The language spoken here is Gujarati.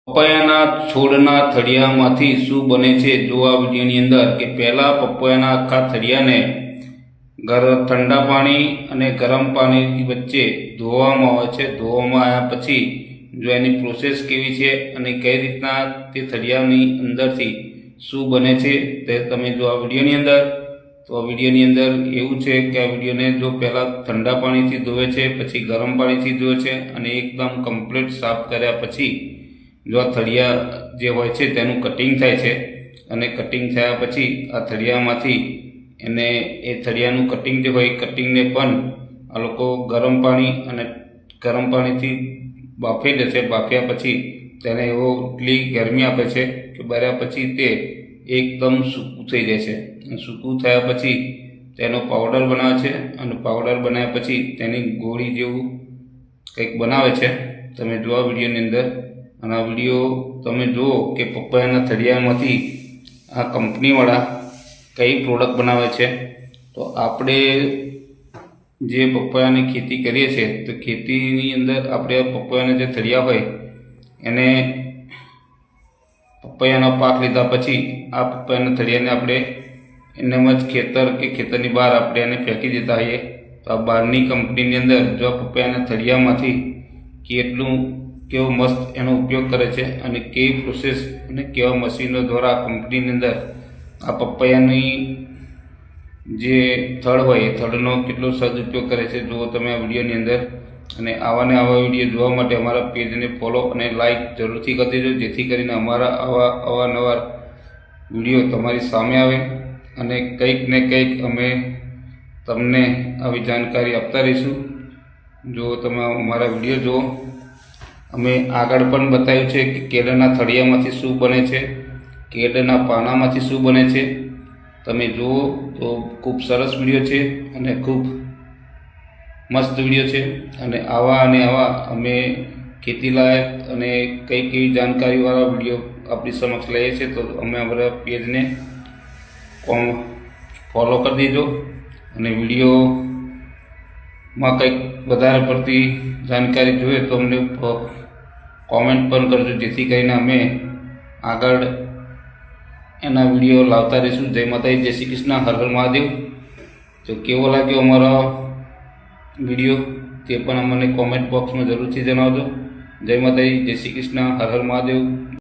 પપૈયાના છોડના થળિયામાંથી શું બને છે જો આ વિડીયોની અંદર કે પહેલાં પપૈયાના આખા થળિયાને ઠંડા પાણી અને ગરમ પાણી વચ્ચે ધોવામાં આવે છે. ધોવામાં આવ્યા પછી જો એની પ્રોસેસ કેવી છે અને કઈ રીતના તે થળિયાની અંદરથી શું બને છે તે તમે જો આ વિડીયોની અંદર. તો આ વિડીયોની અંદર એવું છે કે આ વિડીયોને જો પહેલાં ઠંડા પાણીથી ધોવે છે, પછી ગરમ પાણીથી ધોવે છે અને એકદમ કમ્પ્લીટ સાફ કર્યા પછી જો આ થળિયા જે હોય છે તેનું કટિંગ થાય છે. અને કટિંગ થયા પછી આ થળિયામાંથી એને એ થળિયાનું કટિંગ જે હોય એ કટિંગને પણ આ લોકો ગરમ પાણીથી બાફી દે છે. બાફ્યા પછી તેને એવો એટલી ગરમી આપે છે કે બળ્યા પછી તે એકદમ સૂકું થઈ જાય છે. સૂકું થયા પછી તેનો પાવડર બનાવે છે અને પાવડર બનાવ્યા પછી તેની ગોળી જેવું કંઈક બનાવે છે. તમે જો આ વિડીયોની અંદર અને આ વિડીયો તમે જુઓ કે પપૈયાના થળિયામાંથી આ કંપનીવાળા કઈ પ્રોડક્ટ બનાવે છે. તો આપણે જે પપૈયાની ખેતી કરીએ છીએ તો ખેતીની અંદર આપણે પપૈયાના જે થળિયા હોય એને પપૈયાનો પાક લીધા પછી આ પપૈયાના થળિયાને આપણે એમ જ ખેતરની બહાર આપણે એને ફેંકી દેતા હોઈએ. તો આ બહારની કંપનીની અંદર જો આ પપૈયાના થળિયામાંથી કેવો મસ્ત એનો ઉપયોગ કરે છે અને કેવી પ્રોસેસ અને કેવા મશીનો દ્વારા કંપનીની અંદર આ પપૈયાની જે થળ હોય એ થળનો કેટલો સદુપયોગ કરે છે જુઓ તમે આ વિડીયોની અંદર. અને આવા વિડીયો જોવા માટે અમારા પેજને ફોલો અને લાઈક જરૂરથી કરી દેજો, જેથી કરીને અમારા અવારનવાર વિડીયો તમારી સામે આવે અને કંઈક ને કંઈક અમે તમને આવી જાણકારી આપતા રહીશું. જો તમે અમારા વિડીયો જુઓ, અમે આગળ પણ બતાવ્યું છે કે કેળાના થળિયામાંથી શું બને છે, કેળાના પાનામાંથી શું બને છે. તમે જુઓ તો ખૂબ સરસ વિડીયો છે અને ખૂબ મસ્ત વિડીયો છે. અને આવા અમે ખેતીલાયક અને કઈ કેવી જાણકારીવાળા વિડીયો આપણી સમક્ષ લઈએ છીએ. તો અમે અમારા પેજને ફોલો કરી દેજો અને વિડીયોમાં કંઈક વધારે પડતી જાણકારી જોઈએ તો અમને કોમેન્ટ પણ કરજો, જેથી કરીને અમે આગળ એના વિડીયો લાવતા રહીશું. જય માતાજી, જય શ્રી કૃષ્ણ, હર હર મહાદેવ. તો કેવો લાગ્યો અમારો વિડીયો તે પણ અમને કોમેન્ટ બોક્સમાં જરૂરથી જણાવજો. જય માતાજી, જય શ્રી કૃષ્ણ, હર હર મહાદેવ.